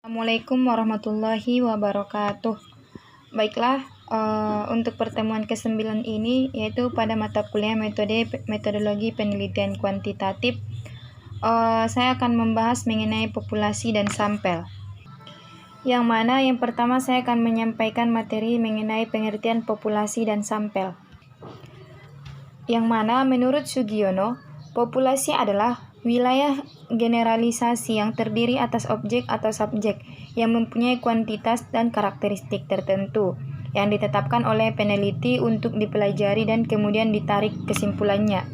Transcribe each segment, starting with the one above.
Assalamualaikum warahmatullahi wabarakatuh. Baiklah, untuk pertemuan ke-9 ini yaitu pada mata kuliah metodologi penelitian kuantitatif, saya akan membahas mengenai populasi dan sampel. Yang mana yang pertama saya akan menyampaikan materi mengenai pengertian populasi dan sampel. Yang mana menurut Sugiono, populasi adalah wilayah generalisasi yang terdiri atas objek atau subjek yang mempunyai kuantitas dan karakteristik tertentu yang ditetapkan oleh peneliti untuk dipelajari dan kemudian ditarik kesimpulannya.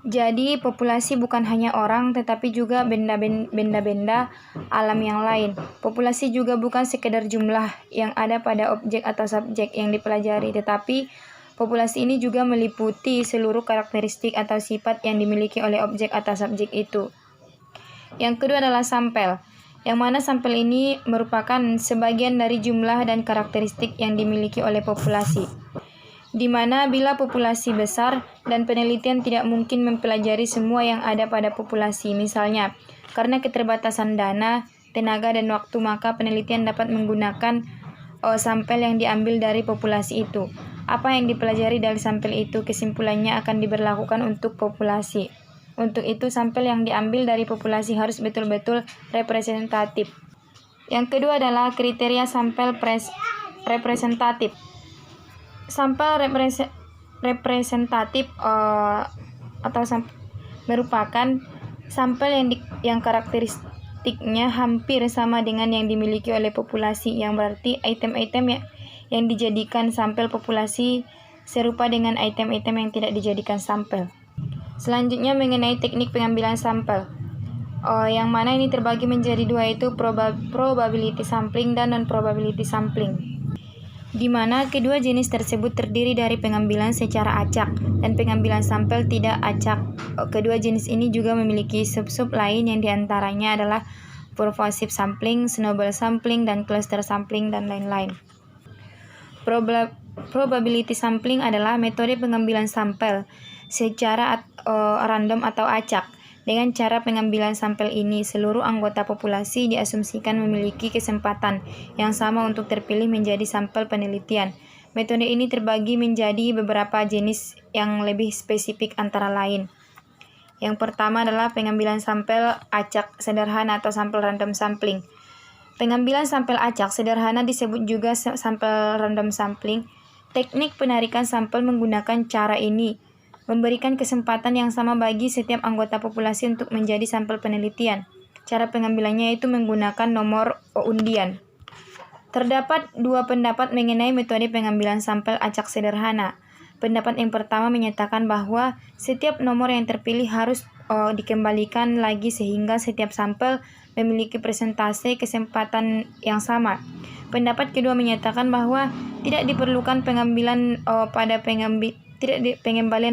Jadi populasi bukan hanya orang tetapi juga benda-benda alam yang lain. Populasi juga bukan sekedar jumlah yang ada pada objek atau subjek yang dipelajari, tetapi populasi ini juga meliputi seluruh karakteristik atau sifat yang dimiliki oleh objek atau subjek itu. Yang kedua adalah sampel, yang mana sampel ini merupakan sebagian dari jumlah dan karakteristik yang dimiliki oleh populasi. Di mana bila populasi besar dan penelitian tidak mungkin mempelajari semua yang ada pada populasi, misalnya karena keterbatasan dana, tenaga, dan waktu, maka penelitian dapat menggunakan sampel yang diambil dari populasi itu. Apa yang dipelajari dari sampel itu, kesimpulannya akan diberlakukan untuk populasi. Untuk itu, sampel yang diambil dari populasi harus betul-betul representatif. Yang kedua adalah kriteria sampel representatif. Sampel representatif merupakan sampel yang karakteristiknya hampir sama dengan yang dimiliki oleh populasi, yang berarti item-item yang dijadikan sampel populasi serupa dengan item-item yang tidak dijadikan sampel. Selanjutnya mengenai teknik pengambilan sampel, yang mana ini terbagi menjadi dua, yaitu probability sampling dan non-probability sampling, di mana kedua jenis tersebut terdiri dari pengambilan secara acak dan pengambilan sampel tidak acak. Kedua jenis ini juga memiliki sub-sub lain yang diantaranya adalah purposive sampling, snowball sampling, dan cluster sampling, dan lain-lain. Probability sampling adalah metode pengambilan sampel secara random atau acak. Dengan cara pengambilan sampel ini, seluruh anggota populasi diasumsikan memiliki kesempatan yang sama untuk terpilih menjadi sampel penelitian. Metode ini terbagi menjadi beberapa jenis yang lebih spesifik antara lain. Yang pertama adalah pengambilan sampel acak sederhana atau sampel random sampling. Pengambilan sampel acak sederhana disebut juga sampel random sampling. Teknik penarikan sampel menggunakan cara ini memberikan kesempatan yang sama bagi setiap anggota populasi untuk menjadi sampel penelitian. Cara pengambilannya yaitu menggunakan nomor undian. Terdapat dua pendapat mengenai metode pengambilan sampel acak sederhana. Pendapat yang pertama menyatakan bahwa setiap nomor yang terpilih harus dikembalikan lagi sehingga setiap sampel memiliki persentase kesempatan yang sama. Pendapat kedua menyatakan bahwa tidak diperlukan pengembalian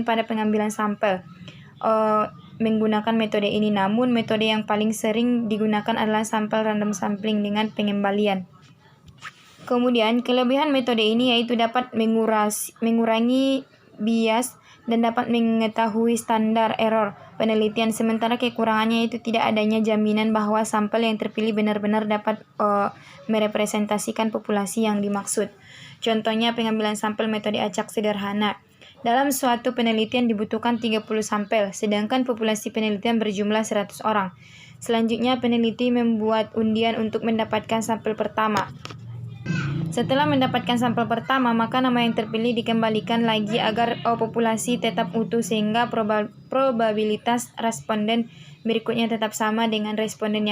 pada pengambilan sampel menggunakan metode ini. Namun metode yang paling sering digunakan adalah sampel random sampling dengan pengembalian. Kemudian kelebihan metode ini yaitu dapat mengurangi bias dan dapat mengetahui standar error penelitian, sementara kekurangannya itu tidak adanya jaminan bahwa sampel yang terpilih benar-benar dapat merepresentasikan populasi yang dimaksud. Contohnya pengambilan sampel metode acak sederhana. Dalam suatu penelitian dibutuhkan 30 sampel, sedangkan populasi penelitian berjumlah 100 orang. Selanjutnya peneliti membuat undian untuk mendapatkan sampel pertama. Setelah mendapatkan sampel pertama, maka nama yang terpilih dikembalikan lagi agar populasi tetap utuh, sehingga probabilitas responden berikutnya tetap sama dengan responden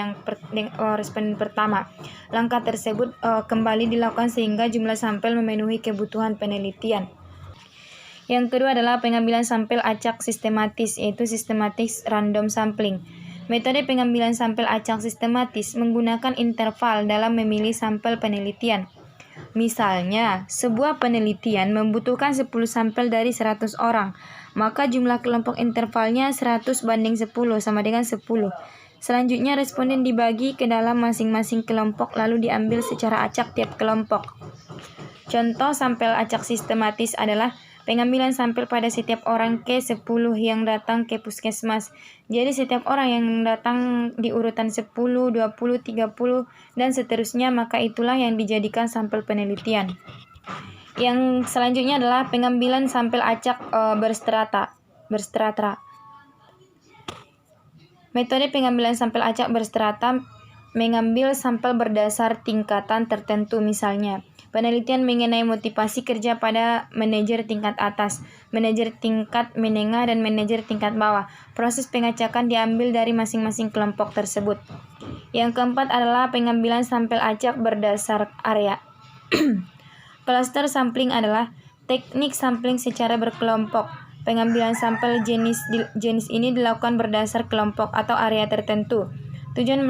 pertama. Langkah tersebut kembali dilakukan sehingga jumlah sampel memenuhi kebutuhan penelitian. Yang kedua adalah pengambilan sampel acak sistematis, yaitu systematic random sampling. Metode pengambilan sampel acak sistematis menggunakan interval dalam memilih sampel penelitian. Misalnya, sebuah penelitian membutuhkan 10 sampel dari 100 orang, maka jumlah kelompok intervalnya 100 banding 10 sama dengan 10. Selanjutnya responden dibagi ke dalam masing-masing kelompok lalu diambil secara acak tiap kelompok. Contoh sampel acak sistematis adalah pengambilan sampel pada setiap orang ke 10 yang datang ke puskesmas. Jadi setiap orang yang datang di urutan 10, 20, 30, dan seterusnya, maka itulah yang dijadikan sampel penelitian. Yang selanjutnya adalah pengambilan sampel acak berstrata. Metode pengambilan sampel acak berstrata mengambil sampel berdasar tingkatan tertentu, misalnya penelitian mengenai motivasi kerja pada manajer tingkat atas, manajer tingkat menengah, dan manajer tingkat bawah. Proses pengacakan diambil dari masing-masing kelompok tersebut. Yang keempat adalah pengambilan sampel acak berdasar area. Cluster sampling adalah teknik sampling secara berkelompok. Pengambilan sampel jenis ini dilakukan berdasar kelompok atau area tertentu. Tujuan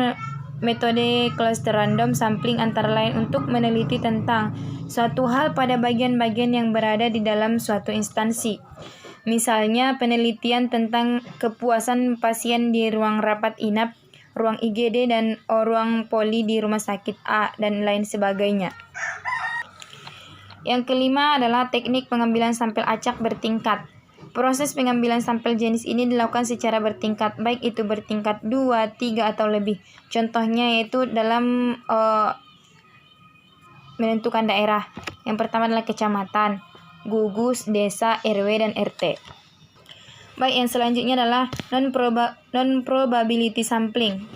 metode cluster random sampling antara lain untuk meneliti tentang suatu hal pada bagian-bagian yang berada di dalam suatu instansi. Misalnya penelitian tentang kepuasan pasien di ruang rapat inap, ruang IGD, dan ruang poli di rumah sakit A, dan lain sebagainya. Yang kelima adalah teknik pengambilan sampel acak bertingkat. Proses pengambilan sampel jenis ini dilakukan secara bertingkat, baik itu bertingkat 2, 3, atau lebih. Contohnya yaitu dalam menentukan daerah. Yang pertama adalah kecamatan, gugus, desa, RW, dan RT. Baik, yang selanjutnya adalah non-probability sampling.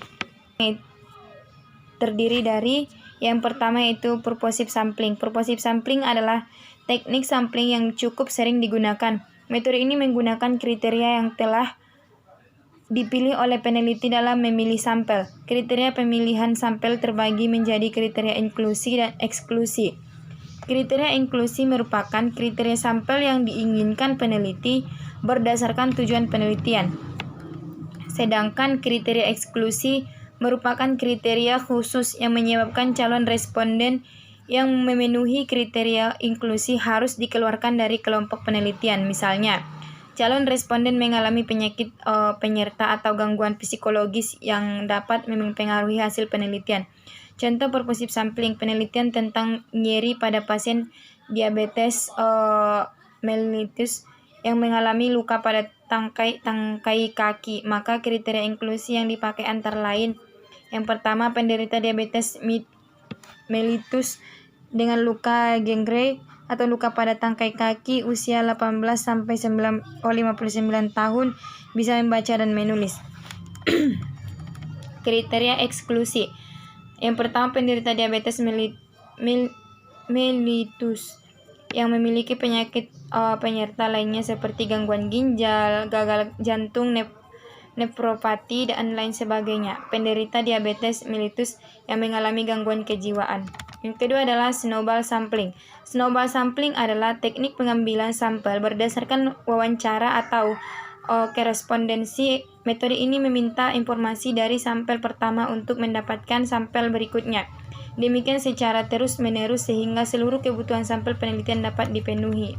Terdiri dari yang pertama yaitu purposive sampling. Purposive sampling adalah teknik sampling yang cukup sering digunakan. Metode ini menggunakan kriteria yang telah dipilih oleh peneliti dalam memilih sampel. Kriteria pemilihan sampel terbagi menjadi kriteria inklusi dan eksklusi. Kriteria inklusi merupakan kriteria sampel yang diinginkan peneliti berdasarkan tujuan penelitian. Sedangkan kriteria eksklusi merupakan kriteria khusus yang menyebabkan calon responden yang memenuhi kriteria inklusi harus dikeluarkan dari kelompok penelitian. Misalnya, calon responden mengalami penyakit penyerta atau gangguan psikologis yang dapat mempengaruhi hasil penelitian. Contoh purposive sampling, penelitian tentang nyeri pada pasien diabetes mellitus yang mengalami luka pada tangkai kaki. Maka kriteria inklusi yang dipakai antara lain: yang pertama, penderita diabetes mellitus dengan luka gangrene atau luka pada tangkai kaki, usia 18 sampai 59 tahun, bisa membaca dan menulis. Kriteria eksklusi. Yang pertama, penderita diabetes mellitus yang memiliki penyakit penyerta lainnya seperti gangguan ginjal, gagal jantung, nefropati, dan lain sebagainya. Penderita diabetes mellitus yang mengalami gangguan kejiwaan. Yang kedua adalah snowball sampling. Snowball sampling adalah teknik pengambilan sampel berdasarkan wawancara atau korespondensi. Metode ini meminta informasi dari sampel pertama untuk mendapatkan sampel berikutnya. Demikian secara terus-menerus sehingga seluruh kebutuhan sampel penelitian dapat dipenuhi.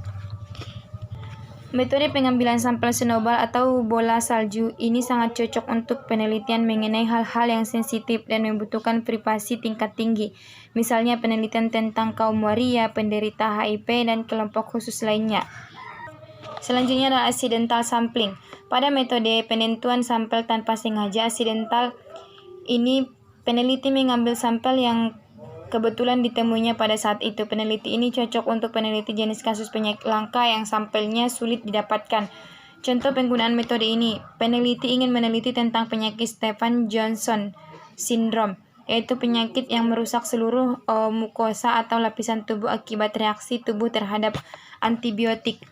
Metode pengambilan sampel snowball atau bola salju ini sangat cocok untuk penelitian mengenai hal-hal yang sensitif dan membutuhkan privasi tingkat tinggi. Misalnya penelitian tentang kaum waria, penderita HIV, dan kelompok khusus lainnya. Selanjutnya adalah accidental sampling. Pada metode penentuan sampel tanpa sengaja accidental ini, peneliti mengambil sampel yang kebetulan ditemuinya pada saat itu. Peneliti ini cocok untuk peneliti jenis kasus penyakit langka yang sampelnya sulit didapatkan. Contoh penggunaan metode ini: peneliti ingin meneliti tentang penyakit Stevens-Johnson syndrome, yaitu penyakit yang merusak seluruh mukosa atau lapisan tubuh akibat reaksi tubuh terhadap antibiotik.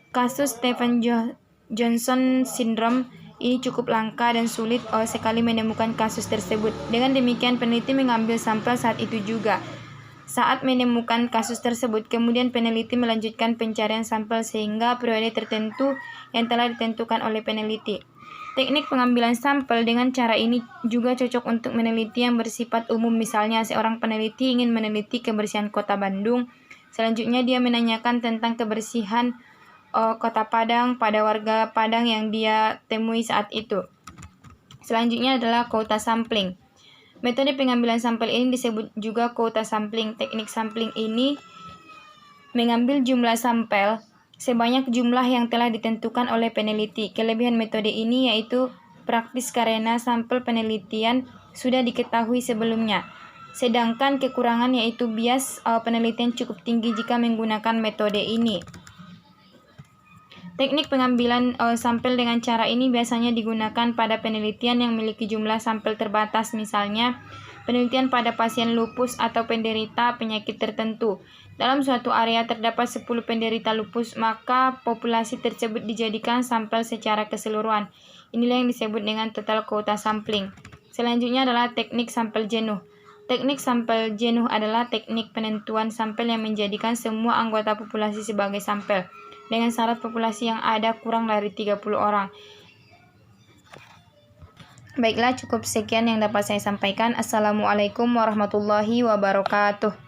Kasus Stevens-Johnson syndrome ini cukup langka dan sulit sekali menemukan kasus tersebut. Dengan demikian, peneliti mengambil sampel saat itu juga. Saat menemukan kasus tersebut, kemudian peneliti melanjutkan pencarian sampel sehingga periode tertentu yang telah ditentukan oleh peneliti. Teknik pengambilan sampel dengan cara ini juga cocok untuk meneliti yang bersifat umum. Misalnya, seorang peneliti ingin meneliti kebersihan Kota Bandung. Selanjutnya, dia menanyakan tentang kebersihan Kota Padang pada warga Padang yang dia temui saat itu. Selanjutnya adalah quota sampling. Metode pengambilan sampel ini disebut juga quota sampling. Teknik sampling ini mengambil jumlah sampel sebanyak jumlah yang telah ditentukan oleh peneliti. Kelebihan metode ini yaitu praktis karena sampel penelitian sudah diketahui sebelumnya. Sedangkan kekurangan yaitu bias penelitian cukup tinggi jika menggunakan metode ini. Teknik pengambilan sampel dengan cara ini biasanya digunakan pada penelitian yang memiliki jumlah sampel terbatas, misalnya penelitian pada pasien lupus atau penderita penyakit tertentu. Dalam suatu area terdapat 10 penderita lupus, maka populasi tersebut dijadikan sampel secara keseluruhan. Inilah yang disebut dengan total quota sampling. Selanjutnya adalah teknik sampel jenuh. Teknik sampel jenuh adalah teknik penentuan sampel yang menjadikan semua anggota populasi sebagai sampel, dengan syarat populasi yang ada kurang dari 30 orang. Baiklah, cukup sekian yang dapat saya sampaikan. Assalamualaikum warahmatullahi wabarakatuh.